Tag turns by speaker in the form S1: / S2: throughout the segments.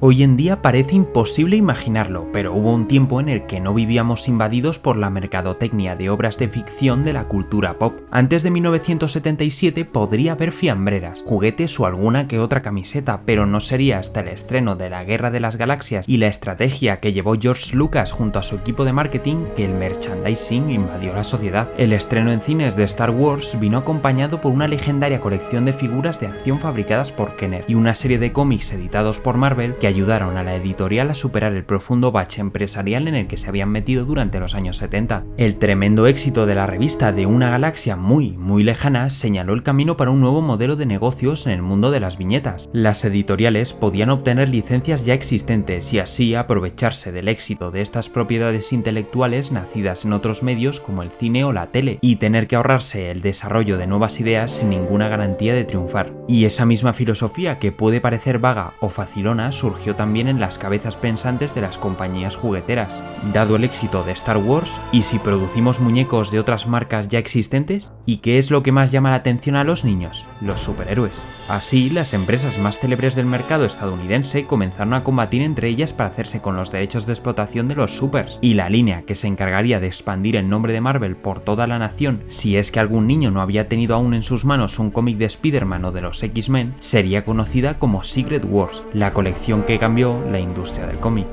S1: Hoy en día parece imposible imaginarlo, pero hubo un tiempo en el que no vivíamos invadidos por la mercadotecnia de obras de ficción de la cultura pop. Antes de 1977 podría haber fiambreras, juguetes o alguna que otra camiseta, pero no sería hasta el estreno de la Guerra de las Galaxias y la estrategia que llevó George Lucas junto a su equipo de marketing que el merchandising invadió la sociedad. El estreno en cines de Star Wars vino acompañado por una legendaria colección de figuras de acción fabricadas por Kenner y una serie de cómics editados por Marvel que ayudaron a la editorial a superar el profundo bache empresarial en el que se habían metido durante los años 70. El tremendo éxito de la revista de una galaxia muy lejana señaló el camino para un nuevo modelo de negocios en el mundo de las viñetas. Las editoriales podían obtener licencias ya existentes y así aprovecharse del éxito de estas propiedades intelectuales nacidas en otros medios como el cine o la tele y tener que ahorrarse el desarrollo de nuevas ideas sin ninguna garantía de triunfar. Y esa misma filosofía que puede parecer vaga o facilona surgió también en las cabezas pensantes de las compañías jugueteras. Dado el éxito de Star Wars, ¿y si producimos muñecos de otras marcas ya existentes? ¿Y qué es lo que más llama la atención a los niños? Los superhéroes. Así, las empresas más célebres del mercado estadounidense comenzaron a combatir entre ellas para hacerse con los derechos de explotación de los supers, y la línea que se encargaría de expandir el nombre de Marvel por toda la nación, si es que algún niño no había tenido aún en sus manos un cómic de Spider-Man o de los X-Men, sería conocida como Secret Wars, la colección que cambió la industria del cómic.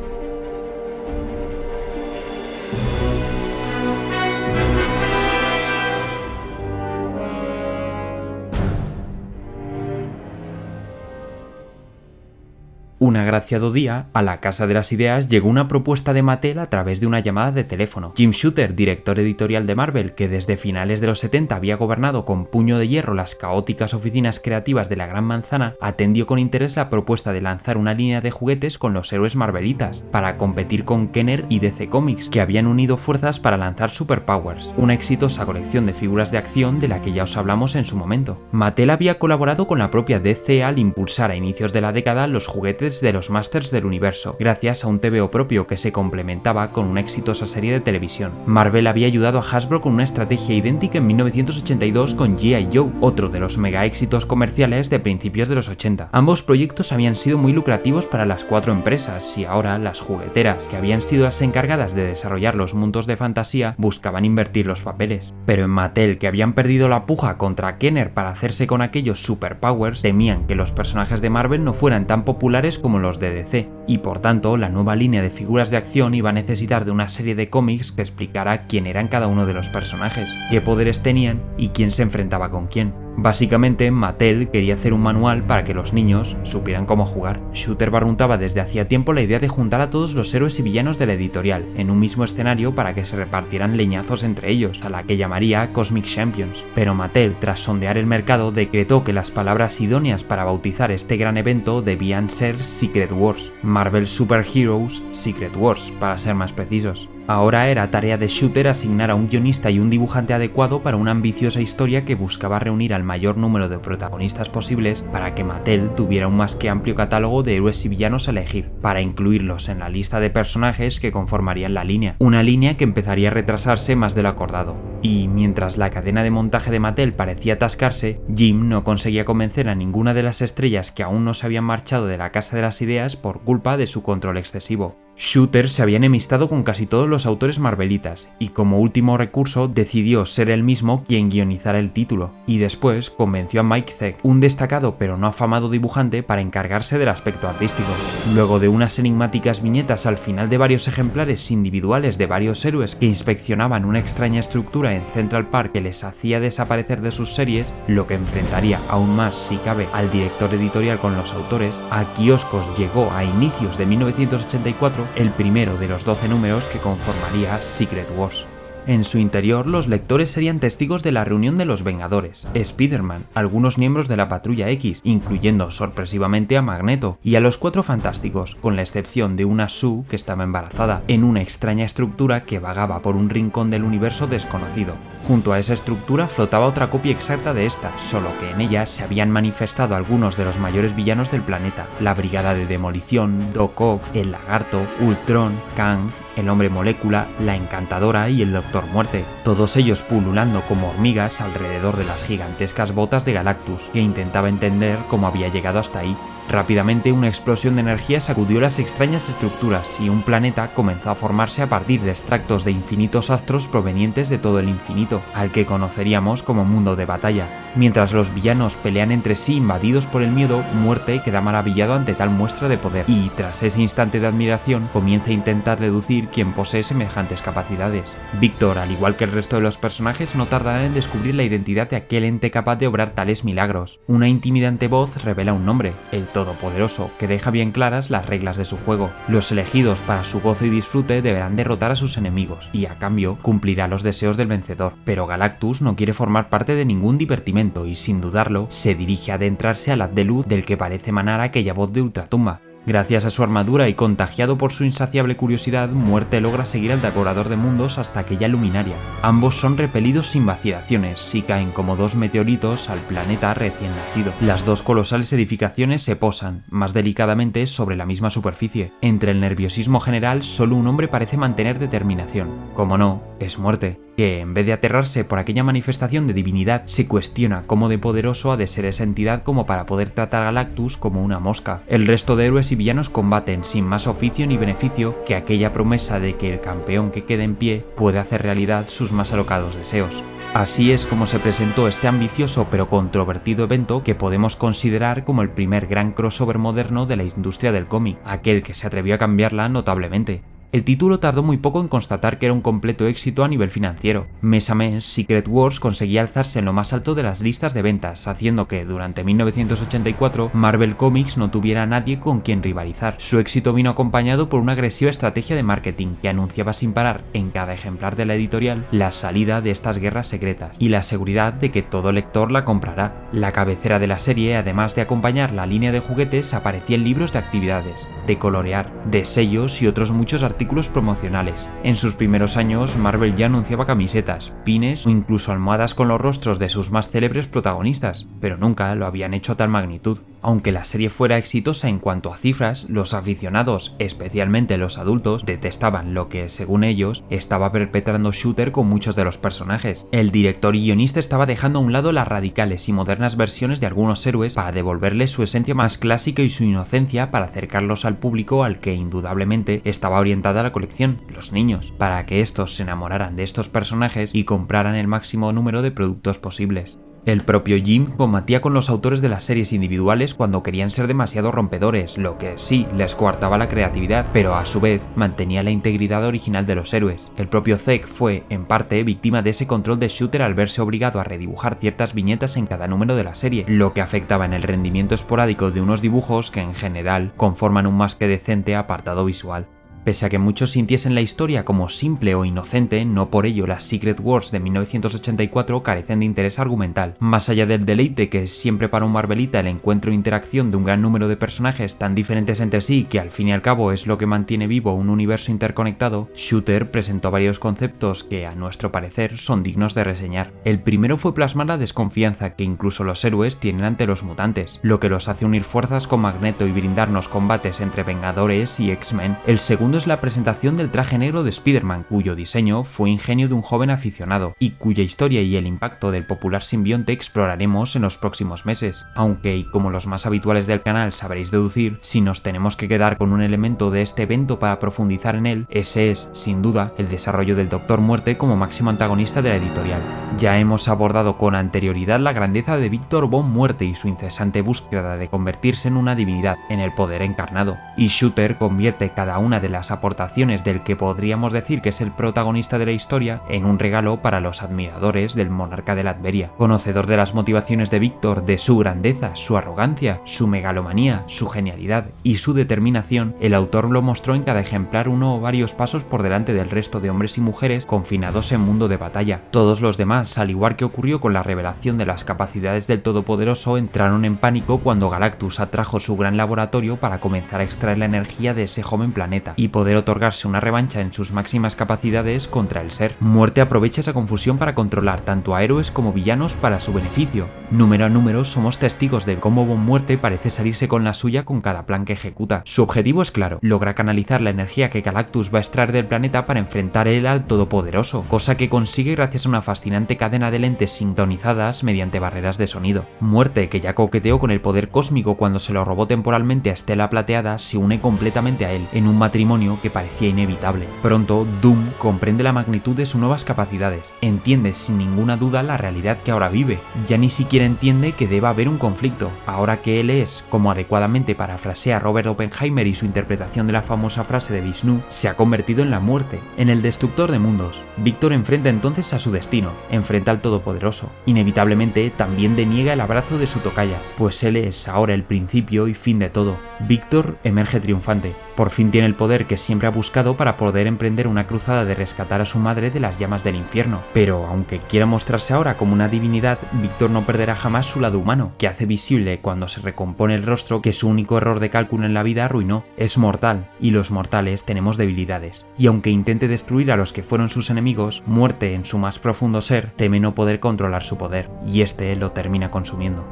S1: Un agraciado día, a la Casa de las Ideas llegó una propuesta de Mattel a través de una llamada de teléfono. Jim Shooter, director editorial de Marvel, que desde finales de los 70 había gobernado con puño de hierro las caóticas oficinas creativas de la Gran Manzana, atendió con interés la propuesta de lanzar una línea de juguetes con los héroes marvelitas, para competir con Kenner y DC Comics, que habían unido fuerzas para lanzar Superpowers, una exitosa colección de figuras de acción de la que ya os hablamos en su momento. Mattel había colaborado con la propia DC al impulsar a inicios de la década los juguetes de los Masters del Universo, gracias a un TVO propio que se complementaba con una exitosa serie de televisión. Marvel había ayudado a Hasbro con una estrategia idéntica en 1982 con G.I. Joe, otro de los mega éxitos comerciales de principios de los 80. Ambos proyectos habían sido muy lucrativos para las cuatro empresas y ahora las jugueteras, que habían sido las encargadas de desarrollar los mundos de fantasía, buscaban invertir los papeles. Pero en Mattel, que habían perdido la puja contra Kenner para hacerse con aquellos superpowers, temían que los personajes de Marvel no fueran tan populares como los de DC, y por tanto la nueva línea de figuras de acción iba a necesitar de una serie de cómics que explicara quién eran cada uno de los personajes, qué poderes tenían y quién se enfrentaba con quién. Básicamente, Mattel quería hacer un manual para que los niños supieran cómo jugar. Shooter barruntaba desde hacía tiempo la idea de juntar a todos los héroes y villanos de la editorial en un mismo escenario para que se repartieran leñazos entre ellos, a la que llamaría Cosmic Champions. Pero Mattel, tras sondear el mercado, decretó que las palabras idóneas para bautizar este gran evento debían ser Secret Wars, Marvel Super Heroes Secret Wars, para ser más precisos. Ahora era tarea de Shooter asignar a un guionista y un dibujante adecuado para una ambiciosa historia que buscaba reunir al mayor número de protagonistas posibles para que Mattel tuviera un más que amplio catálogo de héroes y villanos a elegir, para incluirlos en la lista de personajes que conformarían la línea, una línea que empezaría a retrasarse más de lo acordado. Y mientras la cadena de montaje de Mattel parecía atascarse, Jim no conseguía convencer a ninguna de las estrellas que aún no se habían marchado de la Casa de las Ideas por culpa de su control excesivo. Shooter se había enemistado con casi todos los autores marvelitas y como último recurso decidió ser él mismo quien guionizara el título, y después convenció a Mike Zeck, un destacado pero no afamado dibujante, para encargarse del aspecto artístico. Luego de unas enigmáticas viñetas al final de varios ejemplares individuales de varios héroes que inspeccionaban una extraña estructura en Central Park que les hacía desaparecer de sus series, lo que enfrentaría aún más, si cabe, al director editorial con los autores, a kioscos llegó a inicios de 1984 el primero de los 12 números que conformaría Secret Wars. En su interior, los lectores serían testigos de la reunión de los Vengadores, Spider-Man, algunos miembros de la Patrulla X, incluyendo sorpresivamente a Magneto, y a los Cuatro Fantásticos, con la excepción de una Sue que estaba embarazada, en una extraña estructura que vagaba por un rincón del universo desconocido. Junto a esa estructura flotaba otra copia exacta de esta, solo que en ella se habían manifestado algunos de los mayores villanos del planeta: la Brigada de Demolición, Doc Ock, el Lagarto, Ultron, Kang, el Hombre Molécula, la Encantadora y el Doctor Muerte, todos ellos pululando como hormigas alrededor de las gigantescas botas de Galactus, que intentaba entender cómo había llegado hasta ahí. Rápidamente una explosión de energía sacudió las extrañas estructuras y un planeta comenzó a formarse a partir de extractos de infinitos astros provenientes de todo el infinito, al que conoceríamos como mundo de batalla. Mientras los villanos pelean entre sí invadidos por el miedo, Muerte queda maravillado ante tal muestra de poder y, tras ese instante de admiración, comienza a intentar deducir quién posee semejantes capacidades. Víctor, al igual que el resto de los personajes, no tardará en descubrir la identidad de aquel ente capaz de obrar tales milagros. Una intimidante voz revela un nombre, el Todopoderoso, que deja bien claras las reglas de su juego. Los elegidos para su gozo y disfrute deberán derrotar a sus enemigos, y a cambio cumplirá los deseos del vencedor. Pero Galactus no quiere formar parte de ningún divertimento y, sin dudarlo, se dirige a adentrarse al haz de luz del que parece emanar aquella voz de ultratumba. Gracias a su armadura y contagiado por su insaciable curiosidad, Muerte logra seguir al devorador de mundos hasta aquella luminaria. Ambos son repelidos sin vacilaciones y caen como dos meteoritos al planeta recién nacido. Las dos colosales edificaciones se posan, más delicadamente, sobre la misma superficie. Entre el nerviosismo general, solo un hombre parece mantener determinación. Como no, es Muerte, que en vez de aterrarse por aquella manifestación de divinidad, se cuestiona cómo de poderoso ha de ser esa entidad como para poder tratar a Galactus como una mosca. El resto de héroes y villanos combaten sin más oficio ni beneficio que aquella promesa de que el campeón que quede en pie puede hacer realidad sus más alocados deseos. Así es como se presentó este ambicioso pero controvertido evento que podemos considerar como el primer gran crossover moderno de la industria del cómic, aquel que se atrevió a cambiarla notablemente. El título tardó muy poco en constatar que era un completo éxito a nivel financiero. Mes a mes, Secret Wars conseguía alzarse en lo más alto de las listas de ventas, haciendo que, durante 1984, Marvel Comics no tuviera a nadie con quien rivalizar. Su éxito vino acompañado por una agresiva estrategia de marketing que anunciaba sin parar, en cada ejemplar de la editorial, la salida de estas guerras secretas, y la seguridad de que todo lector la comprará. La cabecera de la serie, además de acompañar la línea de juguetes, aparecía en libros de actividades, de colorear, de sellos y otros muchos artículos promocionales. En sus primeros años, Marvel ya anunciaba camisetas, pines o incluso almohadas con los rostros de sus más célebres protagonistas, pero nunca lo habían hecho a tal magnitud. Aunque la serie fuera exitosa en cuanto a cifras, los aficionados, especialmente los adultos, detestaban lo que, según ellos, estaba perpetrando Shooter con muchos de los personajes. El director y guionista estaba dejando a un lado las radicales y modernas versiones de algunos héroes para devolverles su esencia más clásica y su inocencia para acercarlos al público al que indudablemente estaba orientada la colección, los niños, para que estos se enamoraran de estos personajes y compraran el máximo número de productos posibles. El propio Jim combatía con los autores de las series individuales cuando querían ser demasiado rompedores, lo que sí les coartaba la creatividad, pero a su vez mantenía la integridad original de los héroes. El propio Zack fue, en parte, víctima de ese control de Shooter al verse obligado a redibujar ciertas viñetas en cada número de la serie, lo que afectaba en el rendimiento esporádico de unos dibujos que en general conforman un más que decente apartado visual. Pese a que muchos sintiesen la historia como simple o inocente, no por ello las Secret Wars de 1984 carecen de interés argumental. Más allá del deleite que es siempre para un Marvelita el encuentro e interacción de un gran número de personajes tan diferentes entre sí que al fin y al cabo es lo que mantiene vivo un universo interconectado, Shooter presentó varios conceptos que, a nuestro parecer, son dignos de reseñar. El primero fue plasmar la desconfianza que incluso los héroes tienen ante los mutantes, lo que los hace unir fuerzas con Magneto y brindarnos combates entre Vengadores y X-Men. El segundo es la presentación del traje negro de Spider-Man, cuyo diseño fue ingenio de un joven aficionado y cuya historia y el impacto del popular simbionte exploraremos en los próximos meses. Aunque, y como los más habituales del canal sabréis deducir, si nos tenemos que quedar con un elemento de este evento para profundizar en él, ese es, sin duda, el desarrollo del Doctor Muerte como máximo antagonista de la editorial. Ya hemos abordado con anterioridad la grandeza de Víctor Von Muerte y su incesante búsqueda de convertirse en una divinidad, en el poder encarnado, y Shooter convierte cada una de las aportaciones del que podríamos decir que es el protagonista de la historia en un regalo para los admiradores del monarca de Latveria. Conocedor de las motivaciones de Víctor, de su grandeza, su arrogancia, su megalomanía, su genialidad y su determinación, el autor lo mostró en cada ejemplar uno o varios pasos por delante del resto de hombres y mujeres confinados en mundo de batalla. Todos los demás, al igual que ocurrió con la revelación de las capacidades del Todopoderoso, entraron en pánico cuando Galactus atrajo su gran laboratorio para comenzar a extraer la energía de ese joven planeta, y poder otorgarse una revancha en sus máximas capacidades contra el ser. Muerte aprovecha esa confusión para controlar tanto a héroes como villanos para su beneficio. Número a número somos testigos de cómo Von Muerte parece salirse con la suya con cada plan que ejecuta. Su objetivo es claro, logra canalizar la energía que Galactus va a extraer del planeta para enfrentar él al Todopoderoso, cosa que consigue gracias a una fascinante cadena de lentes sintonizadas mediante barreras de sonido. Muerte, que ya coqueteó con el poder cósmico cuando se lo robó temporalmente a Estela Plateada, se une completamente a él, en un matrimonio que parecía inevitable. Pronto, Doom comprende la magnitud de sus nuevas capacidades, entiende sin ninguna duda la realidad que ahora vive, ya ni siquiera entiende que deba haber un conflicto, ahora que él es, como adecuadamente parafrasea Robert Oppenheimer y su interpretación de la famosa frase de Vishnu, se ha convertido en la muerte, en el destructor de mundos. Víctor enfrenta entonces a su destino, enfrenta al Todopoderoso. Inevitablemente también deniega el abrazo de su tocaya, pues él es ahora el principio y fin de todo. Víctor emerge triunfante. Por fin tiene el poder que siempre ha buscado para poder emprender una cruzada de rescatar a su madre de las llamas del infierno. Pero aunque quiera mostrarse ahora como una divinidad, Víctor no perderá jamás su lado humano, que hace visible cuando se recompone el rostro que su único error de cálculo en la vida arruinó. Es mortal, y los mortales tenemos debilidades. Y aunque intente destruir a los que fueron sus enemigos, Muerte en su más profundo ser teme no poder controlar su poder, y este lo termina consumiendo.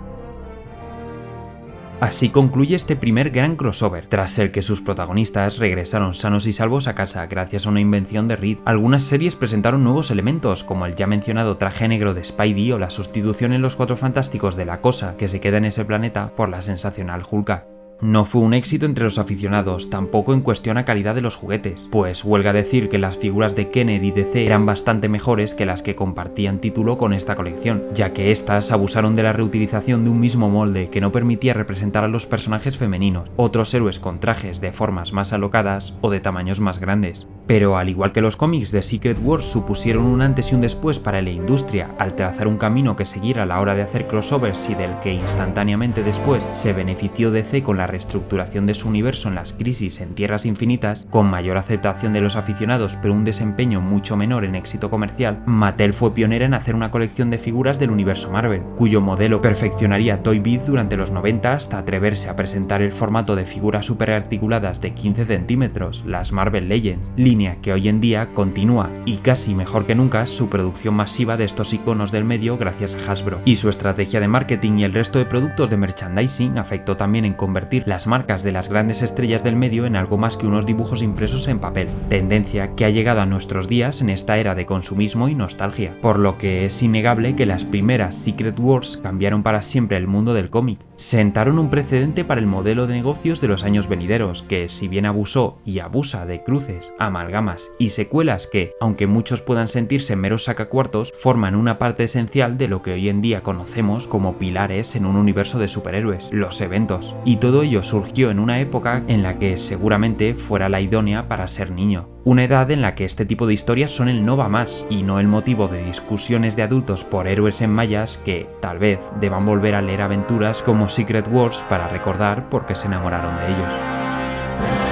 S1: Así concluye este primer gran crossover, tras el que sus protagonistas regresaron sanos y salvos a casa gracias a una invención de Reed. Algunas series presentaron nuevos elementos, como el ya mencionado traje negro de Spidey o la sustitución en los Cuatro Fantásticos de la Cosa que se queda en ese planeta por la sensacional Hulka. No fue un éxito entre los aficionados, tampoco en cuestión a calidad de los juguetes, pues huelga decir que las figuras de Kenner y DC eran bastante mejores que las que compartían título con esta colección, ya que estas abusaron de la reutilización de un mismo molde que no permitía representar a los personajes femeninos, otros héroes con trajes de formas más alocadas o de tamaños más grandes. Pero al igual que los cómics de Secret Wars supusieron un antes y un después para la industria al trazar un camino que seguir a la hora de hacer crossovers y del que instantáneamente después se benefició DC con la reestructuración de su universo en las Crisis en Tierras Infinitas, con mayor aceptación de los aficionados pero un desempeño mucho menor en éxito comercial, Mattel fue pionera en hacer una colección de figuras del universo Marvel, cuyo modelo perfeccionaría Toy Biz durante los 90 hasta atreverse a presentar el formato de figuras superarticuladas de 15 centímetros, las Marvel Legends, línea que hoy en día continúa y casi mejor que nunca su producción masiva de estos iconos del medio gracias a Hasbro. Y su estrategia de marketing y el resto de productos de merchandising afectó también en convertir las marcas de las grandes estrellas del medio en algo más que unos dibujos impresos en papel, tendencia que ha llegado a nuestros días en esta era de consumismo y nostalgia, por lo que es innegable que las primeras Secret Wars cambiaron para siempre el mundo del cómic, sentaron un precedente para el modelo de negocios de los años venideros, que si bien abusó y abusa de cruces, amalgamas y secuelas que, aunque muchos puedan sentirse meros sacacuartos, forman una parte esencial de lo que hoy en día conocemos como pilares en un universo de superhéroes, los eventos. Y todo ello surgió en una época en la que seguramente fuera la idónea para ser niño. Una edad en la que este tipo de historias son el no va más y no el motivo de discusiones de adultos por héroes en mallas que, tal vez, deban volver a leer aventuras como Secret Wars para recordar por qué se enamoraron de ellos.